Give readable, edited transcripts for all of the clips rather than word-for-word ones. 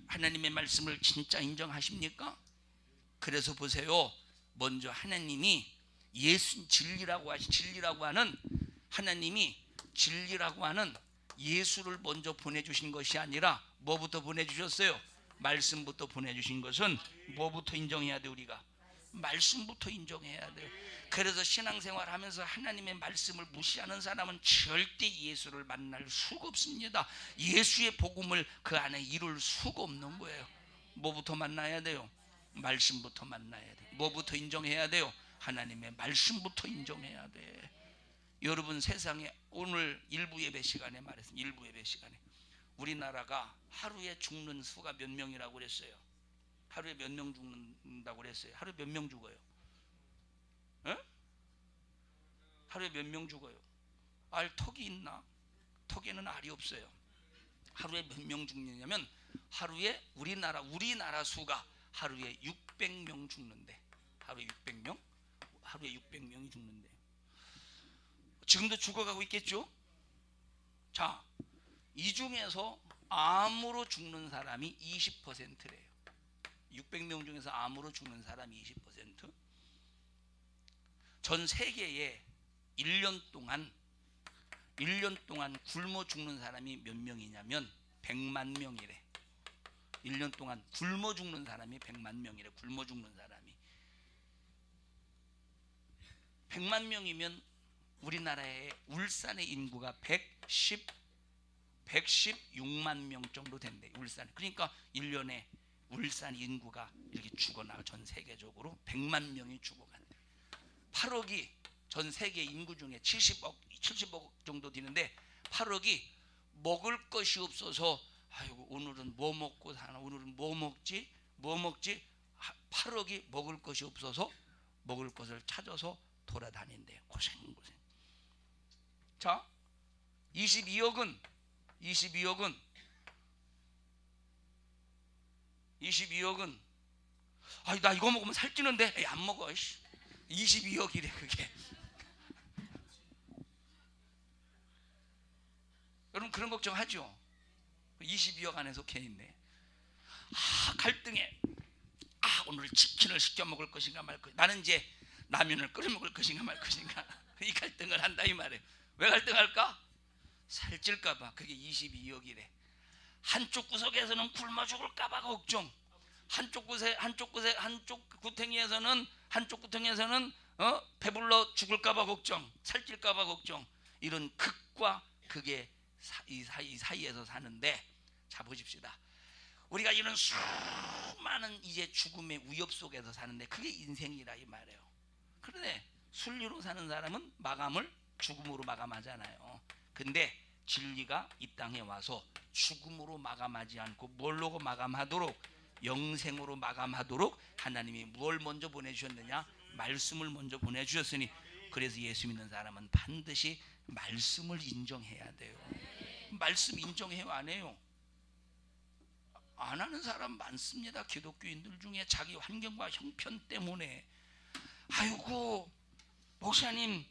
하나님의 말씀을 진짜 인정하십니까? 그래서 보세요. 먼저 하나님이 진리라고 하는 하나님이 진리라고 하는 예수를 먼저 보내주신 것이 아니라 뭐부터 보내주셨어요? 말씀부터 보내주신 것은 뭐부터 인정해야 돼? 우리가 말씀부터 인정해야 돼요. 그래서 신앙생활 하면서 하나님의 말씀을 무시하는 사람은 절대 예수를 만날 수가 없습니다. 예수의 복음을 그 안에 이룰 수가 없는 거예요. 뭐부터 만나야 돼요? 말씀부터 만나야 돼요. 뭐부터 인정해야 돼요? 하나님의 말씀부터 인정해야 돼. 여러분, 세상에 오늘 일부 예배 시간에 말했습니다. 일부 예배 시간에 우리나라가 하루에 죽는 수가 몇 명이라고 그랬어요? 하루에 몇 명 죽는다고 그랬어요? 하루에 몇 명 죽어요? 하루에 몇 명 죽어요? 알 턱이 있나? 턱에는 알이 없어요. 하루에 몇 명 죽느냐면 하루에 우리나라 수가 하루에 600명 죽는데, 하루에 600명? 하루에 600명이 죽는데 지금도 죽어가고 있겠죠? 자, 이 중에서 암으로 죽는 사람이 20%래요. 600명 중에서 암으로 죽는 사람이 20%. 전 세계에 1년 동안 굶어 죽는 사람이 몇 명이냐면 100만 명이래. 1년 동안 굶어 죽는 사람이 100만 명이래. 굶어 죽는 사람이 100만 명이면 우리나라의 울산의 인구가 116만 명 정도 된대. 울산. 그러니까 1년에 울산 인구가 이렇게 죽어나가. 전 세계적으로 100만 명이 죽어간대. 8억이 전 세계 인구 중에 70억 정도 되는데 8억이 먹을 것이 없어서 아이고 오늘은 뭐 먹고 사나, 오늘은 뭐 먹지 8억이 먹을 것이 없어서 먹을 것을 찾아서 돌아다닌대요. 고생. 자, 22억은 아이 나 이거 먹으면 살찌는데 에이, 안 먹어. 22억이래 그게. 여러분 그런 걱정하죠? 22억 안에 속해 있네. 갈등해. 오늘 치킨을 시켜 먹을 것인가 말 것인가, 나는 이제 라면을 끓여 먹을 것인가 말 것인가. 이 갈등을 한다 이 말이에요. 왜 갈등할까? 살찔까봐. 그게 22억이래. 한쪽 구석에서는 굶어 죽을까봐 걱정. 한쪽 구덩이에서는 배불러 죽을까봐 걱정. 살찔까봐 걱정. 이런 극과 극의 이 사이에서 사는데, 자 보십시다. 우리가 이런 수많은 이제 죽음의 위협 속에서 사는데 그게 인생이라 이 말이에요. 그런데 순리로 사는 사람은 마감을 죽음으로 마감하잖아요. 근데 진리가 이 땅에 와서 죽음으로 마감하지 않고 뭘로 마감하도록? 영생으로 마감하도록 하나님이 뭘 먼저 보내주셨느냐? 말씀을 먼저 보내주셨으니, 그래서 예수 믿는 사람은 반드시 말씀을 인정해야 돼요. 말씀 인정해요? 안 해요? 안 하는 사람 많습니다. 기독교인들 중에 자기 환경과 형편 때문에 아이고 목사님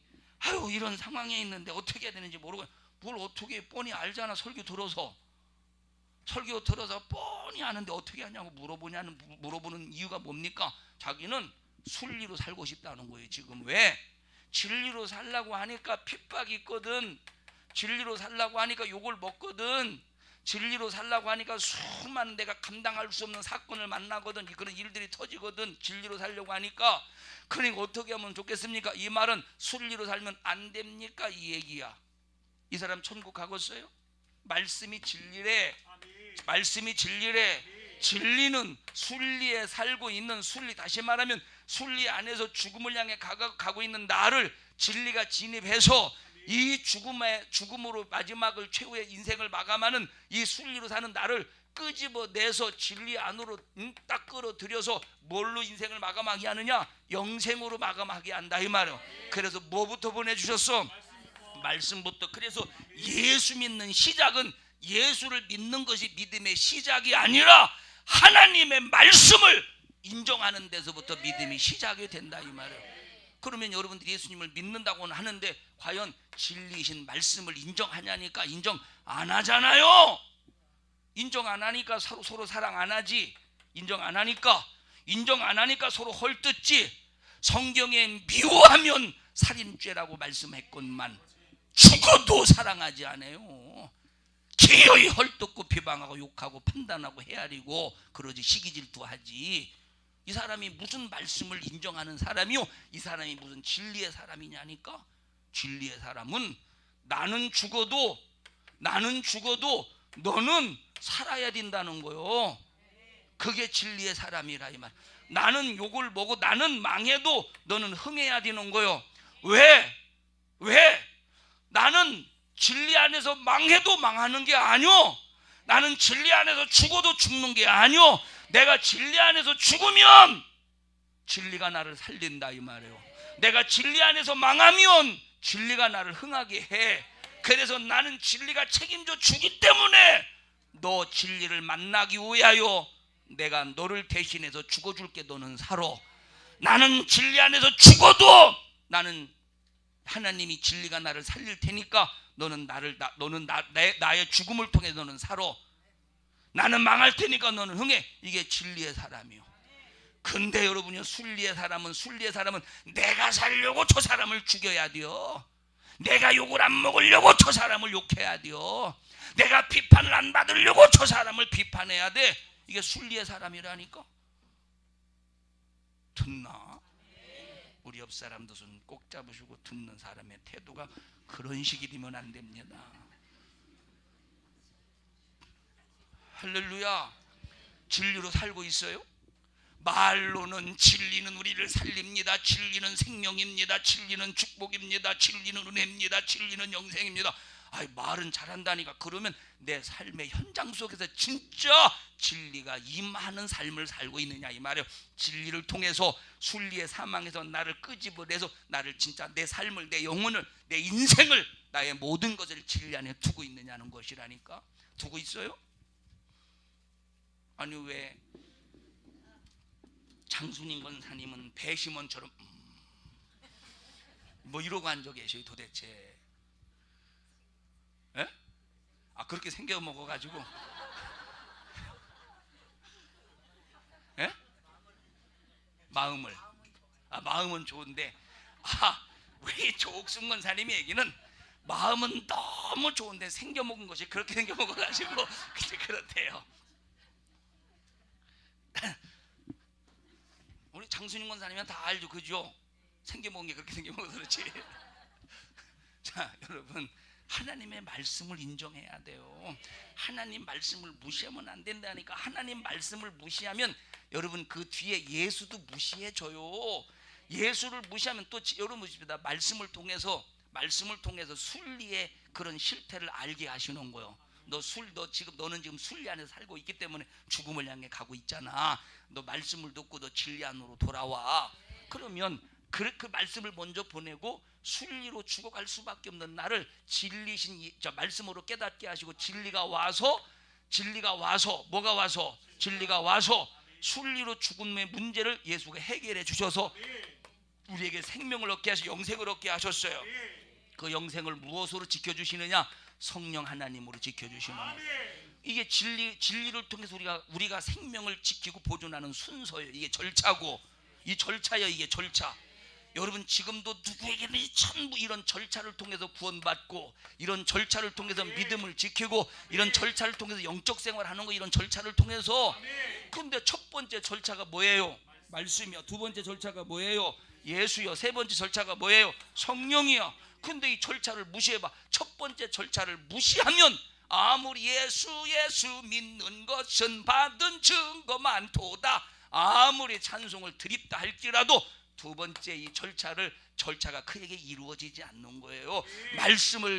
이런 상황에 있는데 어떻게 해야 되는지 모르고, 뭘 어떻게 뻔히 알잖아. 설교 들어서 뻔히 아는데 어떻게 하냐고 물어보는 이유가 뭡니까? 자기는 순리로 살고 싶다는 거예요. 지금 왜? 진리로 살라고 하니까 핍박이 있거든. 진리로 살라고 하니까 욕을 먹거든. 진리로 살라고 하니까 수많은 내가 감당할 수 없는 사건을 만나거든. 그런 일들이 터지거든. 진리로 살려고 하니까. 그러니까 어떻게 하면 좋겠습니까? 이 말은 순리로 살면 안 됩니까? 이 얘기야. 이 사람 천국 가겠어요? 말씀이 진리래. 말씀이 진리래. 진리는 순리에 살고 있는 순리, 다시 말하면 순리 안에서 죽음을 향해 가고 있는 나를 진리가 진입해서 이 죽음으로 마지막을, 최후의 인생을 마감하는 이 순리로 사는 나를 끄집어내서 진리 안으로 딱 끌어들여서 뭘로 인생을 마감하게 하느냐? 영생으로 마감하게 한다 이 말이에요. 그래서 뭐부터 보내주셨어? 말씀부터. 그래서 예수 믿는 시작은 예수를 믿는 것이 믿음의 시작이 아니라 하나님의 말씀을 인정하는 데서부터 믿음이 시작이 된다 이 말이에요. 그러면 여러분들이 예수님을 믿는다고는 하는데 과연 진리이신 말씀을 인정하냐니까 인정 안 하잖아요. 인정 안 하니까 서로 사랑 안 하지. 인정 안 하니까 서로 헐뜯지. 성경에 미워하면 살인죄라고 말씀했건만 죽어도 사랑하지 않아요. 기어이 헐뜯고 비방하고 욕하고 판단하고 헤아리고 그러지. 시기질투하지. 이 사람이 무슨 말씀을 인정하는 사람이요? 이 사람이 무슨 진리의 사람이냐니까. 진리의 사람은 나는 죽어도 너는 살아야 된다는 거요. 그게 진리의 사람이라 이 말. 나는 욕을 먹고 나는 망해도 너는 흥해야 되는 거요. 왜? 나는 진리 안에서 망해도 망하는 게 아니오. 나는 진리 안에서 죽어도 죽는 게 아니오. 내가 진리 안에서 죽으면 진리가 나를 살린다 이 말이에요. 내가 진리 안에서 망하면 진리가 나를 흥하게 해. 그래서 나는 진리가 책임져 주기 때문에 너 진리를 만나기 위하여 내가 너를 대신해서 죽어줄게. 너는 살아. 나는 진리 안에서 죽어도 나는 하나님이 진리가 나를 살릴 테니까 너는 나의 죽음을 통해 너는 살아. 나는 망할 테니까 너는 흥해. 이게 진리의 사람이요. 근데 여러분요, 순리의 사람은 내가 살려고 저 사람을 죽여야 돼요. 내가 욕을 안 먹으려고 저 사람을 욕해야 돼요. 내가 비판을 안 받으려고 저 사람을 비판해야 돼. 이게 순리의 사람이라니까. 듣나? 우리 옆 사람도 손 꼭 잡으시고 듣는 사람의 태도가 그런 식이 되면 안 됩니다. 할렐루야. 진리로 살고 있어요? 말로는 진리는 우리를 살립니다. 진리는 생명입니다. 진리는 축복입니다. 진리는 은혜입니다. 진리는 영생입니다. 아이, 말은 잘한다니까. 그러면 내 삶의 현장 속에서 진짜 진리가 임하는 삶을 살고 있느냐 이 말이에요. 진리를 통해서 순리의 사망에서 나를 끄집어내서 나를 진짜 내 삶을, 내 영혼을, 내 인생을, 나의 모든 것을 진리 안에 두고 있느냐는 것이라니까. 두고 있어요? 아니, 왜 장순임 권사님은 배심원처럼 뭐 이러고 앉아 계셔요 도대체? 에? 그렇게 생겨 먹어가지고 에? 마음은 좋은데 우리 조옥순 권사님의 얘기는 마음은 너무 좋은데 생겨 먹은 것이 그렇게 생겨 먹어가지고 그렇대요. 우리 장순임 권사님은 다 알죠, 그죠? 생겨 먹은 게 그렇게 생겨 먹어서 그렇지. 자, 여러분, 하나님의 말씀을 인정해야 돼요. 하나님 말씀을 무시하면 안 된다니까. 하나님 말씀을 무시하면 여러분 그 뒤에 예수도 무시해줘요. 예수를 무시하면 또 여러분 보십니다. 말씀을 통해서 순리의 그런 실태를 알게 하시는 거예요. 너는 지금 순리 안에서 살고 있기 때문에 죽음을 향해 가고 있잖아. 너 말씀을 듣고 너 진리 안으로 돌아와. 그러면 그 말씀을 먼저 보내고 순리로 죽어갈 수밖에 없는 나를 진리신 저 말씀으로 깨닫게 하시고 진리가 와서 순리로 죽음의 문제를 예수가 해결해 주셔서 우리에게 생명을 얻게 하시고 영생을 얻게 하셨어요. 그 영생을 무엇으로 지켜주시느냐? 성령 하나님으로 지켜주시는 거예요. 이게 진리를 통해서 우리가 생명을 지키고 보존하는 순서예요. 이게 절차고, 이 절차예요. 이게 절차. 여러분 지금도 누구에게는 전부 이런 절차를 통해서 구원받고, 이런 절차를 통해서 믿음을 지키고, 이런 절차를 통해서 영적 생활하는 거, 이런 절차를 통해서. 그런데 첫 번째 절차가 뭐예요? 말씀이요. 두 번째 절차가 뭐예요? 예수요. 세 번째 절차가 뭐예요? 성령이요. 근데 이 절차를 무시해봐. 첫 번째 절차를 무시하면 아무리 예수 믿는 것은 받은 증거만 도다, 아무리 찬송을 드립다 할지라도 두 번째 이 절차가 그에게 이루어지지 않는 거예요.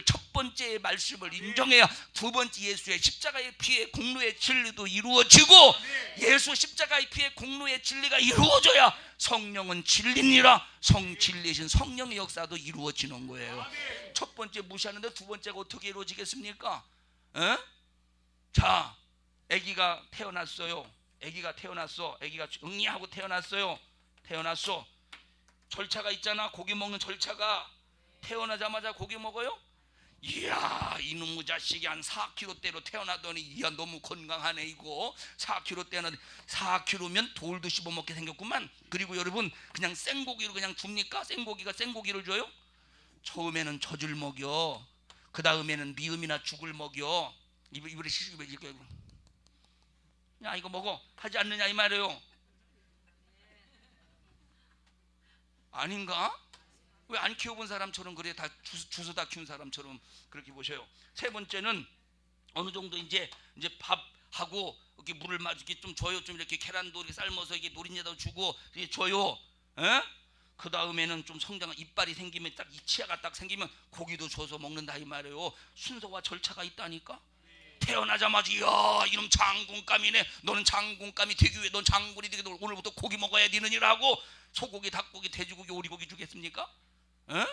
첫 번째 말씀을 인정해야 두 번째 예수의 십자가의 피의 공로의 진리도 이루어지고, 예수 십자가의 피의 공로의 진리가 이루어져야 성령은 진리니라 진리이신 성령의 역사도 이루어지는 거예요. 첫 번째 무시하는데 두 번째가 어떻게 이루어지겠습니까? 자, 아기가 태어났어요. 아기가 응이하고 태어났어. 절차가 있잖아. 고기 먹는 절차가. 태어나자마자 고기 먹어요? 이야, 이놈의 자식이 한 4kg대로 태어나더니 이야 너무 건강하네. 이거 4kg대는 4kg면 돌도 씹어먹게 생겼구만. 그리고 여러분, 그냥 생고기로 그냥 줍니까? 생고기가 생고기를 줘요? 처음에는 젖을 먹여, 그 다음에는 미음이나 죽을 먹여. 입에 시식이 이렇게, 야 이거 먹어 하지 않느냐 이 말이에요. 아닌가? 왜 안 키워본 사람처럼 그래? 다 주워 다 키운 사람처럼 그렇게 보셔요. 세 번째는 어느 정도 이제 밥하고 이렇게 물을 이렇게 좀 줘요. 좀 이렇게 계란도 이렇게 삶아서 이게 노린재도 주고 이렇게 줘요. 에? 그 다음에는 좀 성장, 이빨이 생기면 딱 이 치아가 딱 생기면 고기도 줘서 먹는다 이 말이에요. 순서와 절차가 있다니까. 태어나자마자 야 이놈 장군감이네. 너는 장군감이 되기 위해 넌 장군이 되기 위해 오늘부터 고기 먹어야 되느니라고 소고기, 닭고기, 돼지고기, 오리고기 주겠습니까? 에?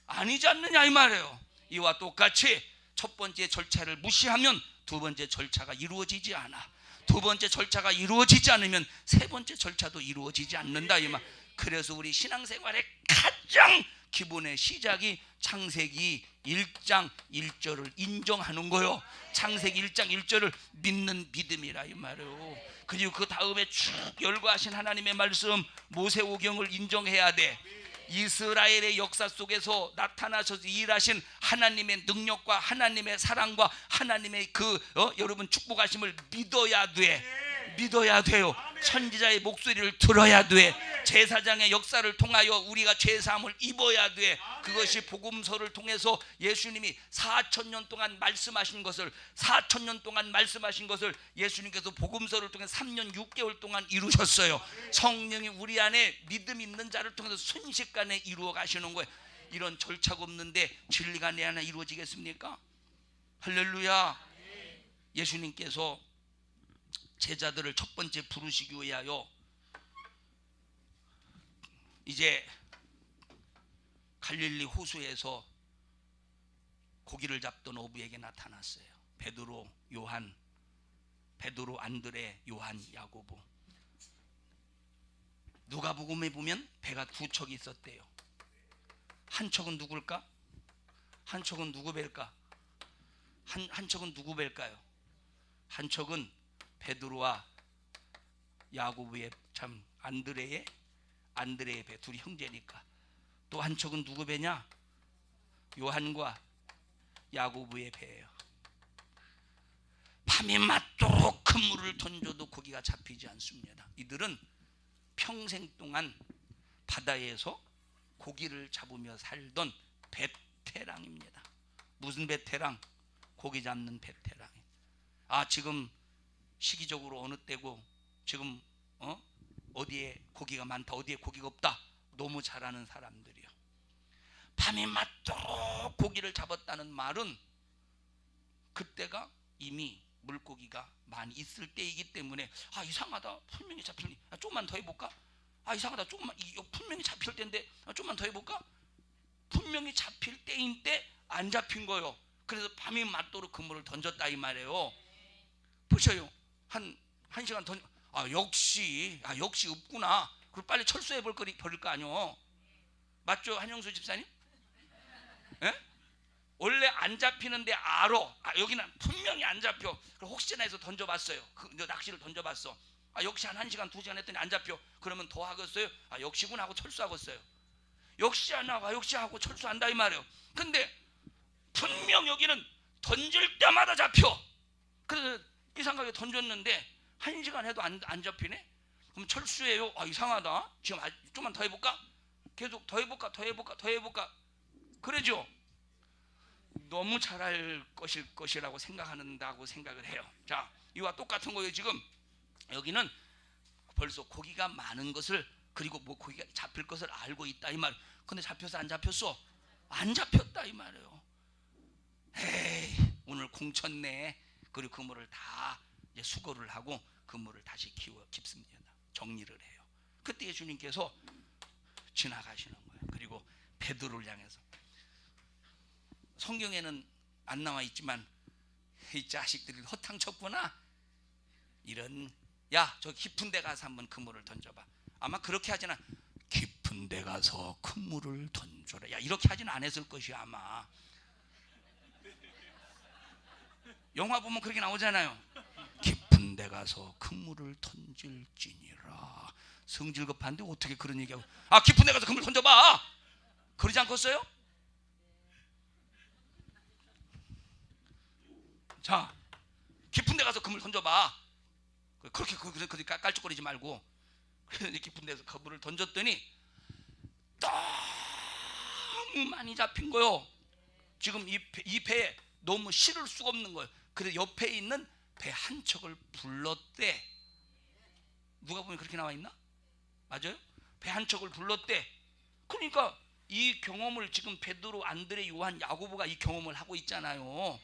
아니지 않느냐 이 말이에요. 이와 똑같이 첫 번째 절차를 무시하면 두 번째 절차가 이루어지지 않아. 두 번째 절차가 이루어지지 않으면 세 번째 절차도 이루어지지 않는다 이 말. 그래서 우리 신앙생활의 가장 기본의 시작이 창세기 1장 1절을 인정하는 거요. 창세기 1장 1절을 믿는 믿음이라 이 말이에요. 그리고 그 다음에 쭉 열거하신 하나님의 말씀 모세오경을 인정해야 돼. 이스라엘의 역사 속에서 나타나셔서 일하신 하나님의 능력과 하나님의 사랑과 하나님의 여러분 축복하심을 믿어야 돼. 믿어야 돼요. 선지자의 목소리를 들어야 돼. 제사장의 역사를 통하여 우리가 죄사함을 입어야 돼. 그것이 복음서를 통해서 예수님이 4,000년 동안 말씀하신 것을 4,000년 동안 말씀하신 것을 예수님께서 복음서를 통해 3년 6개월 동안 이루셨어요. 성령이 우리 안에 믿음 있는 자를 통해서 순식간에 이루어 가시는 거예요. 이런 절차가 없는데 진리가 내 안에 이루어지겠습니까? 할렐루야. 예수님께서 제자들을 첫 번째 부르시기 위하여 이제 갈릴리 호수에서 고기를 잡던 어부에게 나타났어요. 베드로, 요한, 베드로, 안드레, 요한, 야고보. 누가복음에 보면 배가 두 척이 있었대요. 한 척은 누굴까? 한 척은 누구 배일까? 한 척은 누구 배일까요? 한 척은 베드로와 야고보의 참 안드레의 배, 둘이 형제니까. 또 한 척은 누구 배냐? 요한과 야고보의 배예요. 밤이 맞도록 큰 물을 던져도 고기가 잡히지 않습니다. 이들은 평생 동안 바다에서 고기를 잡으며 살던 베테랑입니다. 무슨 베테랑? 고기 잡는 베테랑. 지금 시기적으로 어느 때고 지금 어디에 고기가 많다, 어디에 고기가 없다 너무 잘 아는 사람들이요. 밤이 맞도록 고기를 잡았다는 말은 그때가 이미 물고기가 많이 있을 때이기 때문에 이상하다, 분명히 잡히니 조금만 더 해볼까? 이상하다, 조금만, 이거 분명히 잡힐 때인데 조금만 더 해볼까? 분명히 잡힐 때인데 안 잡힌 거요. 그래서 밤이 맞도록 그물을 던졌다 이 말이에요. 보셔요. 한 시간 던 역시 없구나. 그럼 빨리 철수해 버릴 거 아니요. 맞죠, 한영수 집사님? 예? 원래 안 잡히는데 알아. 여기는 분명히 안 잡혀. 그럼 혹시나 해서 던져봤어요. 낚시를 던져봤어. 역시 한 1시간 2시간 했더니 안 잡혀. 그러면 더 하겠어요? 역시구나 하고 철수하겠어요. 역시 안 나와. 역시 하고 철수한다 이 말이에요. 근데 분명 여기는 던질 때마다 잡혀. 그래서 이상하게 던졌는데 1시간 해도 안 잡히네? 그럼 철수해요. 이상하다. 지금 좀만 더 해볼까? 계속 더 해볼까? 그러죠? 너무 잘할 것이라고 생각을 해요. 자, 이와 똑같은 거예요. 지금 여기는 벌써 고기가 많은 것을, 그리고 뭐 고기가 잡힐 것을 알고 있다 이 말. 근데 잡혔어 안 잡혔어? 안 잡혔다 이 말이에요. 에이, 오늘 공쳤네. 그리고 그물을 다 이제 수거를 하고 그물을 다시 깊습니다. 정리를 해요. 그때 예수님께서 지나가시는 거예요. 그리고 베드로를 향해서, 성경에는 안 나와 있지만 이 자식들이 허탕 쳤구나. 저 깊은 데 가서 한번 그물을 던져봐. 아마 그렇게 하진 않아. 깊은 데 가서 그물을 던져라. 이렇게 하진 않았을 것이야 아마. 영화 보면 그렇게 나오잖아요. 깊은 데 가서 그물을 던질지니라. 성질 급한데 어떻게 그런 얘기하고, 아 깊은 데 가서 그물 던져봐, 그러지 않겠어요? 자, 깊은 데 가서 그물 던져봐. 그렇게 깔짝거리지 말고. 그래서 깊은 데서 그물을 던졌더니 너무 많이 잡힌 거요. 지금 이 배에 너무 실을 수가 없는 거예요. 그래서 옆에 있는 배 한 척을 불렀대. 누가 보면 그렇게 나와 있나? 맞아요? 배 한 척을 불렀대. 그러니까 이 경험을 지금 베드로, 안드레, 요한, 야고보가 이 경험을 하고 있잖아요.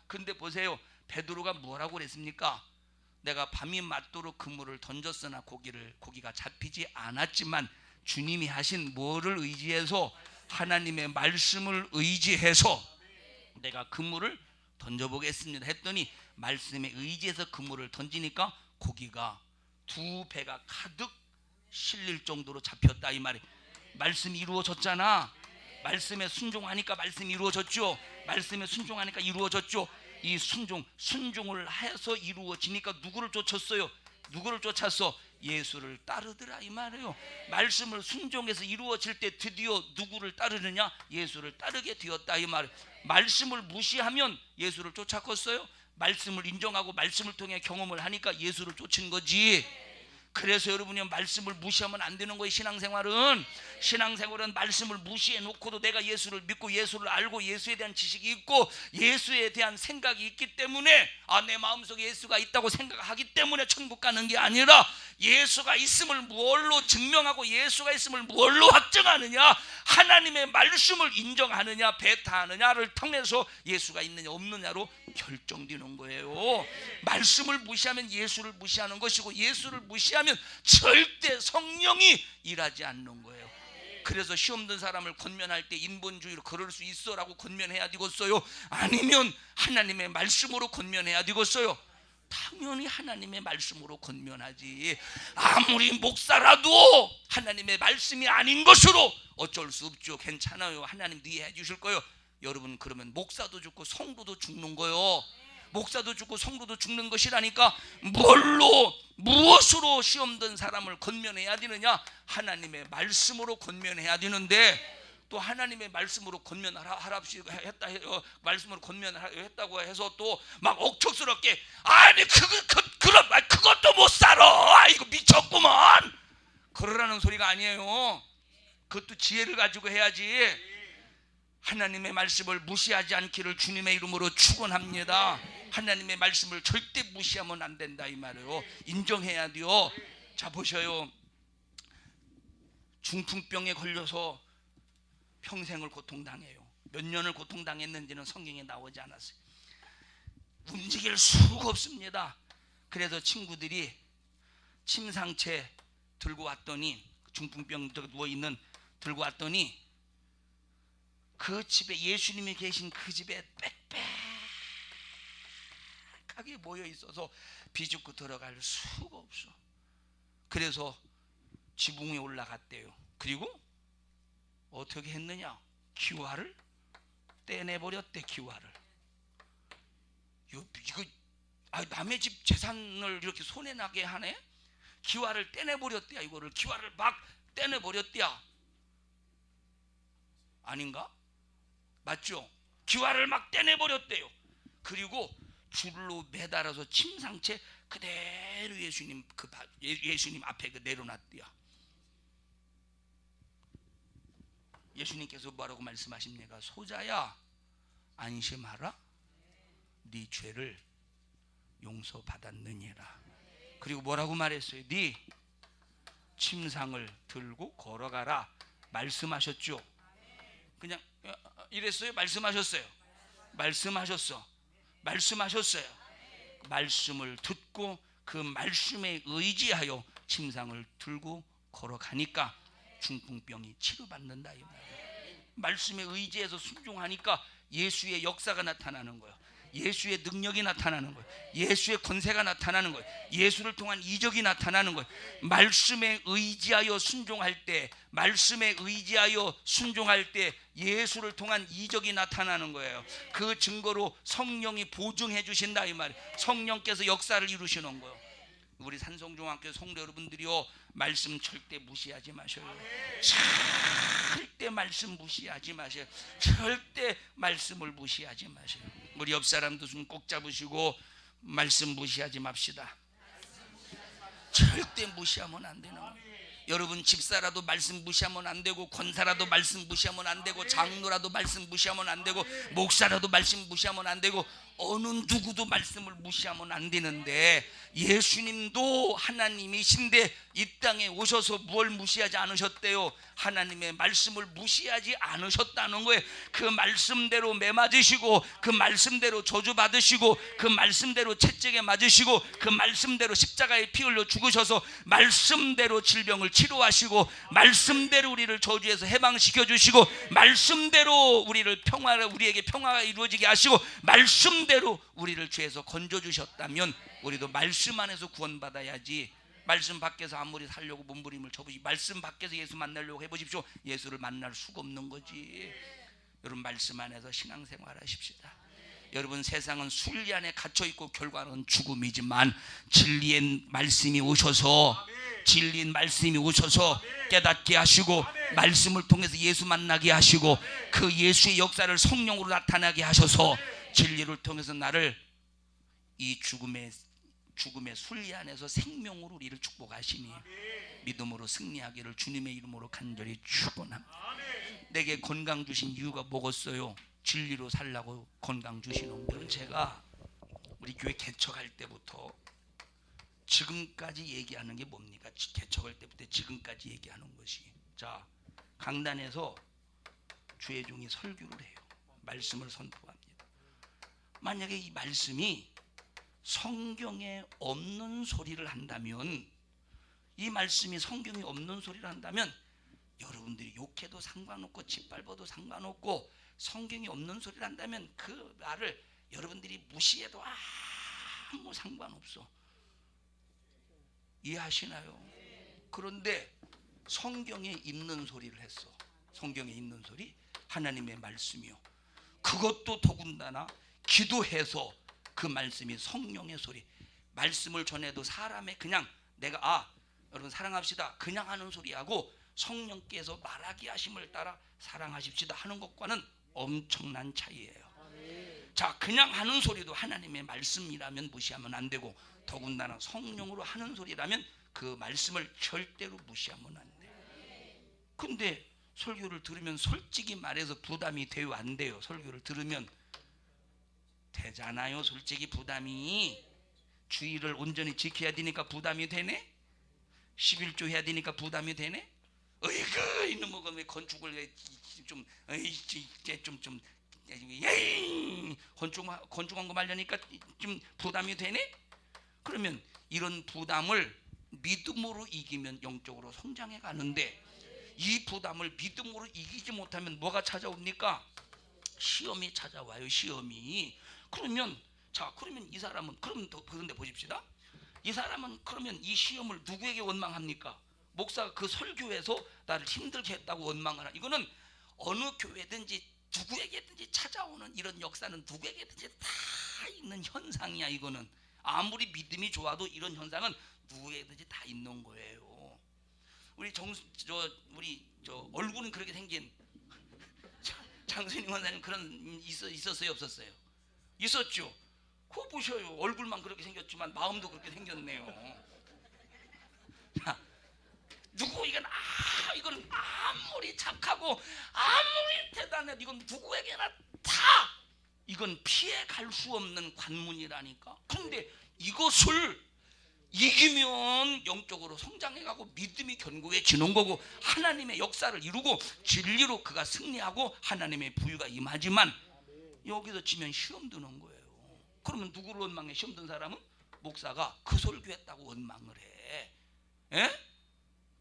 근데 보세요. 베드로가 뭐라고 그랬습니까? 내가 밤이 맞도록 그물을 던졌으나 고기가 잡히지 않았지만 주님이 하신 뭐를 의지해서, 하나님의 말씀을 의지해서 내가 그물을 던져보겠습니다 했더니 말씀에 의지해서 그물을 던지니까 고기가 두 배가 가득 실릴 정도로 잡혔다 이 말이. 말씀이 이루어졌잖아. 말씀에 순종하니까 말씀이 이루어졌죠. 말씀에 순종하니까 이루어졌죠. 이 순종을 해서 이루어지니까 누구를 쫓았어요? 누구를 쫓았어? 예수를 따르더라 이 말이에요. 말씀을 순종해서 이루어질 때 드디어 누구를 따르느냐? 예수를 따르게 되었다 이 말이에요. 말씀을 무시하면 예수를 쫓았겠어요? 말씀을 인정하고 말씀을 통해 경험을 하니까 예수를 쫓은 거지. 그래서 여러분이 말씀을 무시하면 안 되는 거예요. 신앙생활은 말씀을 무시해 놓고도 내가 예수를 믿고 예수를 알고 예수에 대한 지식이 있고 예수에 대한 생각이 있기 때문에, 내 마음속에 예수가 있다고 생각하기 때문에 천국 가는 게 아니라, 예수가 있음을 무엇로 증명하고 예수가 있음을 무엇로 확증하느냐? 하나님의 말씀을 인정하느냐 배타하느냐를 통해서 예수가 있느냐 없느냐로 결정되는 거예요. 말씀을 무시하면 예수를 무시하는 것이고, 예수를 무시하면 절대 성령이 일하지 않는 거예요. 그래서 시험 든 사람을 권면할 때 인본주의로 그럴 수 있어라고 권면해야 되겠어요? 아니면 하나님의 말씀으로 권면해야 되겠어요? 당연히 하나님의 말씀으로 권면하지. 아무리 목사라도 하나님의 말씀이 아닌 것으로 어쩔 수 없죠. 괜찮아요. 하나님도 이해해 주실 거예요. 여러분, 그러면 목사도 죽고 성도도 죽는 거요. 목사도 죽고 성도도 죽는 것이라니까. 무엇으로 시험 든 사람을 권면해야 되느냐? 하나님의 말씀으로 권면해야 되는데, 또 하나님의 말씀으로 말씀으로 권면했다고 해서 또 막 억척스럽게, 그것도 못 살아, 이거 미쳤구만, 그러라는 소리가 아니에요. 그것도 지혜를 가지고 해야지. 하나님의 말씀을 무시하지 않기를 주님의 이름으로 축원합니다. 하나님의 말씀을 절대 무시하면 안 된다 이 말이에요. 인정해야 돼요. 자, 보셔요. 중풍병에 걸려서 평생을 고통당해요. 몇 년을 고통당했는지는 성경에 나오지 않았어요. 움직일 수가 없습니다. 그래서 친구들이 침상채 들고 왔더니, 중풍병 누워있는 들고 왔더니 그 집에, 예수님이 계신 그 집에 빽빽하게 모여 있어서 비집고 들어갈 수가 없어. 그래서 지붕 위에 올라갔대요. 그리고 어떻게 했느냐? 기와를 떼내버렸대. 기와를. 이거 남의 집 재산을 이렇게 손에 나게 하네? 기와를 떼내버렸대야. 이거를 기와를 막 떼내버렸대야. 아닌가? 맞죠? 기와를 막 떼내버렸대요. 그리고 줄로 매달아서 침상채 그대로 예수님 앞에 내려놨대요. 예수님께서 뭐라고 말씀하십니까? 소자야, 안심하라, 네 죄를 용서받았느니라. 그리고 뭐라고 말했어요? 네 침상을 들고 걸어가라 말씀하셨죠. 그냥 이랬어요? 말씀하셨어요? 말씀하셨어요. 말씀을 듣고 그 말씀에 의지하여 침상을 들고 걸어가니까 중풍병이 치료받는다 이 말이에요. 말씀에 의지해서 순종하니까 예수의 역사가 나타나는 거예요. 예수의 능력이 나타나는 거예요. 예수의 권세가 나타나는 거예요. 예수를 통한 이적이 나타나는 거예요. 말씀에 의지하여 순종할 때, 말씀에 의지하여 순종할 때 예수를 통한 이적이 나타나는 거예요. 그 증거로 성령이 보증해 주신다 이 말이에요. 성령께서 역사를 이루시는 거예요. 우리 산성중학교 성도 여러분들이요, 말씀 절대 무시하지 마셔요. 절대 말씀 무시하지 마세요. 절대 말씀을 무시하지 마세요. 우리 옆 사람도 손 꼭 잡으시고 말씀 무시하지 맙시다. 절대 무시하면 안 되는 거예요. 여러분 집사라도 말씀 무시하면 안 되고, 권사라도 말씀 무시하면 안 되고, 장로라도 말씀 무시하면 안 되고, 목사라도 말씀 무시하면 안 되고, 어느 누구도 말씀을 무시하면 안 되는데, 예수님도 하나님이신데 이 땅에 오셔서 뭘 무시하지 않으셨대요? 하나님의 말씀을 무시하지 않으셨다는 거예요. 그 말씀대로 매맞으시고, 그 말씀대로 저주받으시고, 그 말씀대로 채찍에 맞으시고, 그 말씀대로 십자가에 피 흘려 죽으셔서 말씀대로 질병을 치료하시고, 말씀대로 우리를 저주에서 해방시켜 주시고, 말씀대로 우리에게 평화가 이루어지게 하시고, 말씀대로 우리를 죄에서 건져 주셨다면 우리도 말씀 안에서 구원받아야지. 말씀 밖에서 아무리 살려고 몸부림을 쳐보시, 말씀 밖에서 예수 만나려고 해보십시오. 예수를 만날 수가 없는 거지. 여러분 말씀 안에서 신앙생활 하십시다. 여러분 세상은 순리 안에 갇혀있고 결과는 죽음이지만, 진리의 말씀이 오셔서, 진리의 말씀이 오셔서 깨닫게 하시고, 말씀을 통해서 예수 만나게 하시고, 그 예수의 역사를 성령으로 나타나게 하셔서 진리를 통해서 나를 이 죽음의 순리 안에서 생명으로 우리를 축복하시니 믿음으로 승리하기를 주님의 이름으로 간절히 축원합니다. 내게 건강 주신 이유가 뭐겠어요? 진리로 살라고 건강 주시는 거예요. 제가 우리 교회 개척할 때부터 지금까지 얘기하는 게 뭡니까? 개척할 때부터 지금까지 얘기하는 것이, 자, 강단에서 주회종이 설교를 해요. 말씀을 선포합니다. 만약에 이 말씀이 성경에 없는 소리를 한다면, 이 말씀이 성경에 없는 소리를 한다면 여러분들이 욕해도 상관없고 짓밟아도 상관없고, 성경이 없는 소리를 한다면 그 말을 여러분들이 무시해도 아무 상관없어. 이해하시나요? 그런데 성경에 있는 소리를 했어. 성경에 있는 소리, 하나님의 말씀이요. 그것도 더군다나 기도해서 그 말씀이 성령의 소리, 말씀을 전해도 사람의 그냥 내가 여러분 사랑합시다 그냥 하는 소리하고 성령께서 말하게 하심을 따라 사랑하십시다 하는 것과는 엄청난 차이예요. 자, 그냥 하는 소리도 하나님의 말씀이라면 무시하면 안 되고, 더군다나 성령으로 하는 소리라면 그 말씀을 절대로 무시하면 안 돼요. 근데 설교를 들으면 솔직히 말해서 부담이 돼요, 안 돼요? 설교를 들으면 되잖아요. 솔직히 부담이, 주의를 온전히 지켜야 되니까 부담이 되네. 11조 해야 되니까 부담이 되네. 어이구 이놈의 왜 건축을 좀 건축한 거 말려니까 좀 부담이 되네. 그러면 이런 부담을 믿음으로 이기면 영적으로 성장해 가는데, 이 부담을 믿음으로 이기지 못하면 뭐가 찾아옵니까? 시험이 찾아와요. 시험이. 그러면 이 사람은, 그런데 보십시다. 이 사람은 그러면 이 시험을 누구에게 원망합니까? 목사가 그 설교에서 나를 힘들게 했다고 원망하나? 이거는 어느 교회든지 누구에게든지 찾아오는 이런 역사는 누구에게든지 다 있는 현상이야. 이거는 아무리 믿음이 좋아도 이런 현상은 누구에게든지 다 있는 거예요. 우리 얼굴은 그렇게 생긴 장순희 원사님 그런 있었어요, 없었어요? 있었죠. 그거 보셔요. 얼굴만 그렇게 생겼지만 마음도 그렇게 생겼네요. 자, 이건 아무리 착하고 아무리 대단해도 이건 누구에게나 다 이건 피해 갈 수 없는 관문이라니까. 그런데 이것을 이기면 영적으로 성장해가고 믿음이 견고해지는 거고, 하나님의 역사를 이루고 진리로 그가 승리하고 하나님의 부유가 임하지만, 여기서 지면 시험 드는 거예요. 그러면 누구를 원망해? 시험 든 사람은 목사가 그 설교했다고 원망을 해. 에?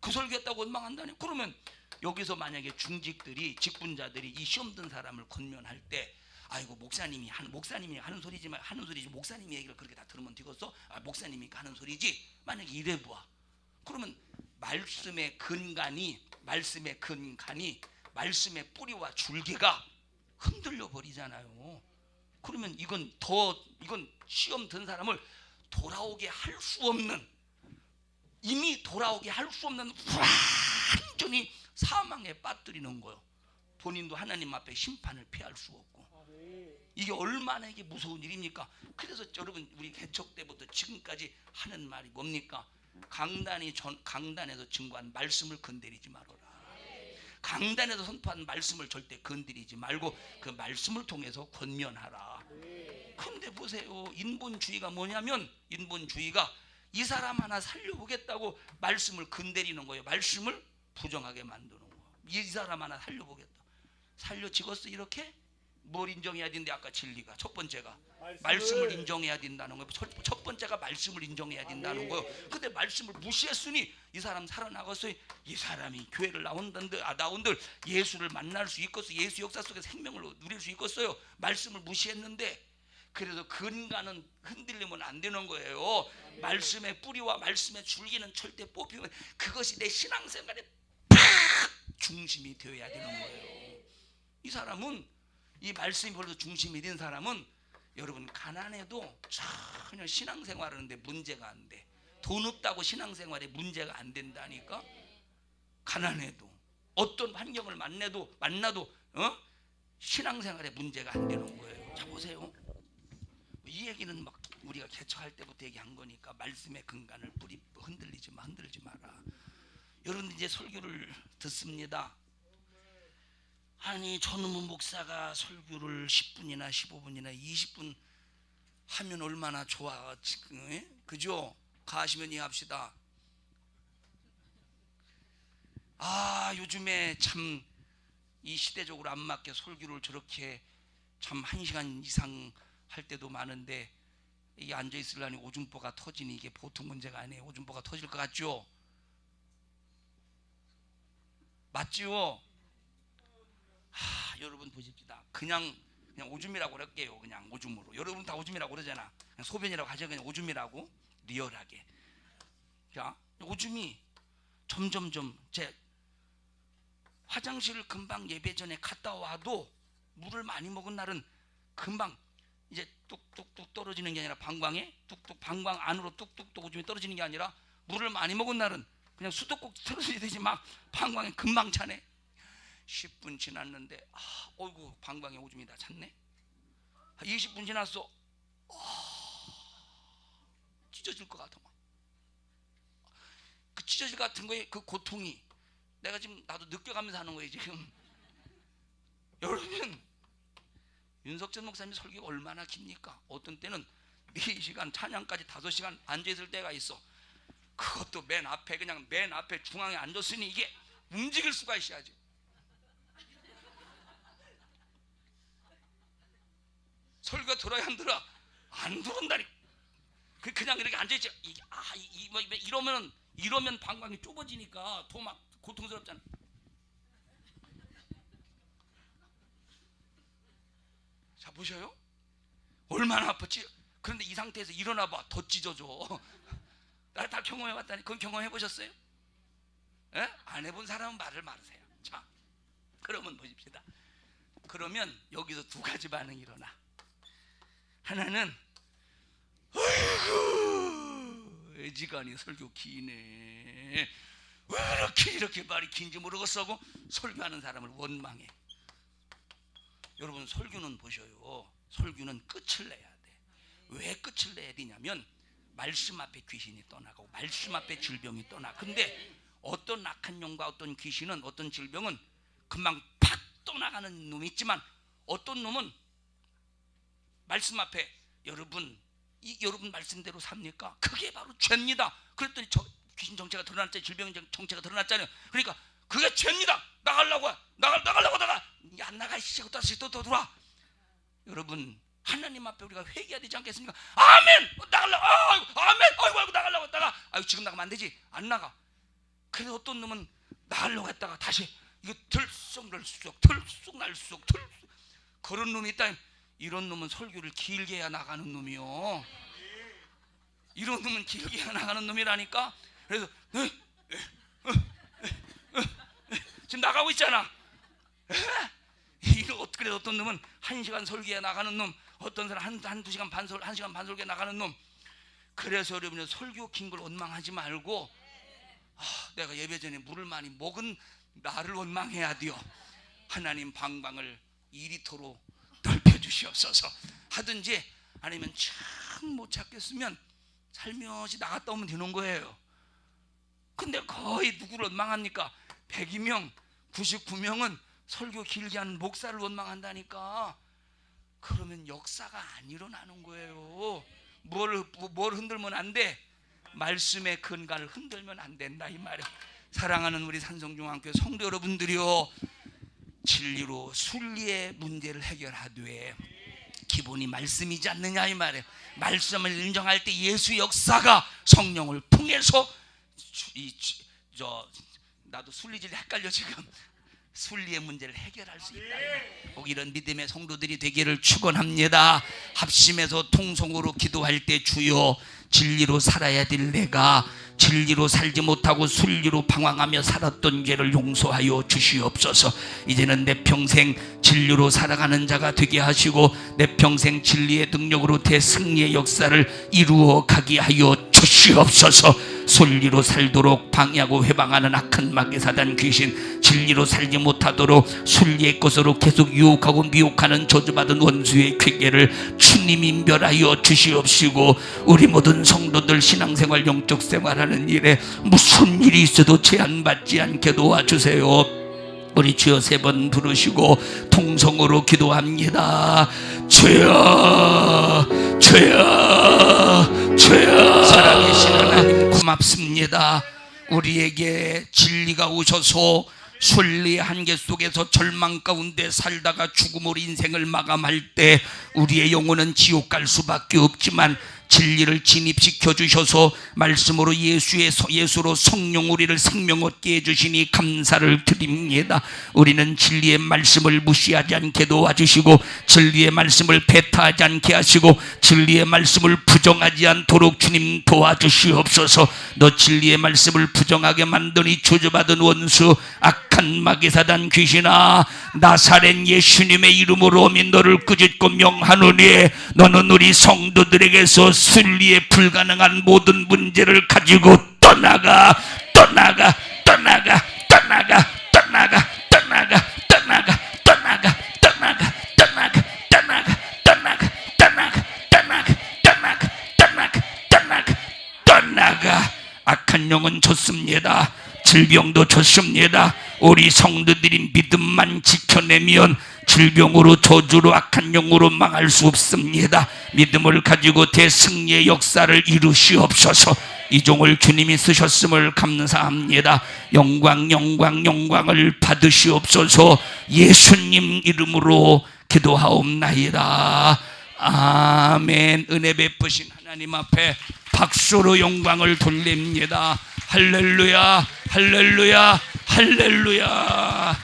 그 설교했다고 원망한다니? 그러면 여기서 만약에 중직들이, 직분자들이 이 시험 든 사람을 권면할 때 아이고 목사님이 하는 소리지만 하는 소리지 목사님이 얘기를 그렇게 다 들으면 되겠어? 목사님이 하는 소리지. 만약에 이래 봐. 그러면 말씀의 근간이 말씀의 뿌리와 줄기가 흔들려 버리잖아요. 그러면 이건 시험 든 사람을 돌아오게 할 수 없는, 이미 돌아오게 할 수 없는 완전히 사망에 빠뜨리는 거예요. 본인도 하나님 앞에 심판을 피할 수 없고. 이게 얼마나 이게 무서운 일입니까? 그래서 여러분 우리 개척 때부터 지금까지 하는 말이 뭡니까? 강단에서 증거한 말씀을 건드리지 말아라. 강단에서 선포한 말씀을 절대 건드리지 말고 그 말씀을 통해서 권면하라. 근데 보세요, 인본주의가 뭐냐면, 인본주의가 이 사람 하나 살려보겠다고 말씀을 건드리는 거예요. 말씀을 부정하게 만드는 거예요. 이 사람 하나 살려보겠다. 살려 찍었어 이렇게? 뭘 인정해야 되는데, 아까 진리가 첫 번째가 말씀을 인정해야 된다는 거예요. 첫 번째가 말씀을 인정해야 된다는 거예요. 근데 말씀을 무시했으니 이 사람 살아나갔어요. 이 사람이 교회를 나온들 예수를 만날 수 있겠어요. 예수 역사 속에 생명을 누릴 수 있겠어요. 말씀을 무시했는데. 그래서 근간은 흔들리면 안 되는 거예요. 말씀의 뿌리와 말씀의 줄기는 절대 뽑히면 그것이 내 신앙생활의 팍 중심이 되어야 되는 거예요. 이 사람은, 이 말씀이 벌써 중심이 된 사람은 여러분 가난해도 전혀 신앙생활하는데 문제가 안 돼. 돈 없다고 신앙생활에 문제가 안 된다니까. 가난해도 어떤 환경을 만나도 신앙생활에 문제가 안 되는 거예요. 자 보세요. 이 얘기는 막 우리가 개척할 때부터 얘기한 거니까 말씀의 근간을 흔들지 마라. 여러분 이제 설교를 듣습니다. 아니 전우문 목사가 설교를 10분이나 15분이나 20분 하면 얼마나 좋아 지금, 그죠? 가시면 이해합시다. 요즘에 참 이 시대적으로 안 맞게 설교를 저렇게 참 1시간 이상 할 때도 많은데, 이게 앉아 있으려니 오줌보가 터지니 이게 보통 문제가 아니에요. 오줌보가 터질 것 같죠? 맞죠? 여러분 보십시다. 그냥 오줌이라고 그럴게요. 그냥 오줌으로. 여러분 다 오줌이라고 그러잖아. 그냥 소변이라고 하죠. 그냥 오줌이라고 리얼하게. 자, 오줌이 점점점 제 화장실을 금방 예배 전에 갔다 와도 물을 많이 먹은 날은 금방 이제 뚝뚝뚝 떨어지는 게 아니라 방광 안으로 뚝뚝뚝 오줌이 떨어지는 게 아니라 물을 많이 먹은 날은 그냥 수도꼭지 떨어지듯이 막 방광에 금방 차네. 10분 지났는데 어이구 방광에 오줌이 다 찼네. 20분 지났어. 찢어질 것 같아. 그 찢어질 것 같은 거에 그 고통이 내가 지금 나도 느껴가면서 하는 거예요 지금. 여러분 윤석천 목사님 설교가 얼마나 깁니까? 어떤 때는 4시간 찬양까지 5시간 앉아있을 때가 있어. 그것도 맨 앞에 중앙에 앉았으니 이게 움직일 수가 있어야지. 설교가 들어야 안 들어? 안 들어온다니. 그냥 이렇게 앉아있지. 이러면 방광이 좁아지니까 더 막 고통스럽잖아. 자 보셔요? 얼마나 아팠지? 그런데 이 상태에서 일어나봐 더 찢어져. 나 다 경험해봤다니. 그건 경험해보셨어요? 에? 안 해본 사람은 말을 말으세요. 자 그러면 보십시다. 그러면 여기서 2가지 반응이 일어나. 하나는 어이구 애지간히 설교 기네. 왜 이렇게 말이 긴지 모르겠어 하고 설교하는 사람을 원망해. 여러분 설교는 보셔요. 설교는 끝을 내야 돼. 왜 끝을 내야 되냐면 말씀 앞에 귀신이 떠나가고 말씀 앞에 질병이 떠나. 근데 어떤 악한 영과 어떤 귀신은 어떤 질병은 금방 팍 떠나가는 놈이 있지만 어떤 놈은 말씀 앞에 여러분 말씀대로 삽니까? 그게 바로 죄입니다. 그랬더니 귀신 정체가 드러났잖아요. 질병 정체가 드러났잖아요. 그러니까 그게 죄입니다. 나가려고 안 나가. 다시 또 들어와. 여러분 하나님 앞에 우리가 회개해야 되지 않겠습니까? 아멘. 나가려고. 아멘. 아이고 나가려고 했다가 지금 나가면 안 되지. 안 나가. 그래서 어떤 놈은 나가려고 했다가 다시 이거 들쑥날쑥 그런 놈이 있다. 이런 놈은 설교를 길게 해야 나가는 놈이요. 이런 놈은 길게 해야 나가는 놈이라니까. 그래서 지금 나가고 있잖아. 이거 어떻게 그래? 어떤 놈은 1시간 설교에 나가는 놈, 어떤 사람 한두 시간 반 1시간 반 설교에 나가는 놈. 그래서 여러분들 설교 긴 걸 원망하지 말고, 내가 예배 전에 물을 많이 먹은 나를 원망해야 돼요. 하나님 방광을 2리터로 넓혀 주시옵소서 하든지, 아니면 참 못 찾겠으면 살며시 나갔다 오면 되는 거예요. 근데 거의 누구를 원망합니까? 102명 99명은 설교 길게 하는 목사를 원망한다니까. 그러면 역사가 안 일어나는 거예요. 뭘 흔들면 안 돼? 말씀의 근간을 흔들면 안 된다 이 말이에요. 사랑하는 우리 산성중앙교회 성도 여러분들이요, 진리로 순리의 문제를 해결하되 기본이 말씀이지 않느냐 이 말이에요. 말씀을 인정할 때 예수 역사가 성령을 통해서 나도 순리질 헷갈려 지금. 순리의 문제를 해결할 수 있다. 꼭 이런 믿음의 성도들이 되기를 축원합니다. 합심해서 통성으로 기도할 때, 주여 진리로 살아야 될 내가 진리로 살지 못하고 순리로 방황하며 살았던 죄를 용서하여 주시옵소서. 이제는 내 평생 진리로 살아가는 자가 되게 하시고 내 평생 진리의 능력으로 대승리의 역사를 이루어 가게 하여 주시옵소서. 순리로 살도록 방해하고 회방하는 악한 마귀 사단 귀신, 진리로 살지 못하도록 순리의 것으로 계속 유혹하고 미혹하는 저주받은 원수의 쾌계를 주님이 멸하여 주시옵시고, 우리 모든 성도들 신앙생활 영적 생활하는 일에 무슨 일이 있어도 제한받지 않게 도와주세요. 우리 주여 3번 부르시고 통성으로 기도합니다. 주여 주여 주여. 살아계신 하나님 고맙습니다. 우리에게 진리가 오셔서 순리의 한계 속에서 절망 가운데 살다가 죽음으로 인생을 마감할 때 우리의 영혼은 지옥 갈 수밖에 없지만, 진리를 진입시켜 주셔서 말씀으로 예수로 성령 우리를 생명 얻게 해주시니 감사를 드립니다. 우리는 진리의 말씀을 무시하지 않게 도와주시고, 진리의 말씀을 배타하지 않게 하시고, 진리의 말씀을 부정하지 않도록 주님 도와주시옵소서. 너 진리의 말씀을 부정하게 만드니 저주받은 원수 악한 마귀사단 귀신아, 나사렛 예수님의 이름으로 오면 너를 꾸짖고 명하노니, 너는 우리 성도들에게서 순리에 불가능한 모든 문제를 가지고 떠나가 떠나가 떠나가 떠나가 떠나가 떠나가 떠나가 떠나가 떠나가 떠나가 떠나가 떠나가 떠나가 떠나가 떠나가 떠나가 떠나가 떠나가. 악한 영은 좋습니다. 질병도 좋습니다. 우리 성도들이 믿음만 지켜내면 질병으로 저주로 악한 영으로 망할 수 없습니다. 믿음을 가지고 대승리의 역사를 이루시옵소서. 이 종을 주님이 쓰셨음을 감사합니다. 영광 영광 영광을 받으시옵소서. 예수님 이름으로 기도하옵나이다. 아멘. 은혜 베푸신 하나님 앞에 박수로 영광을 돌립니다. 할렐루야 할렐루야 할렐루야.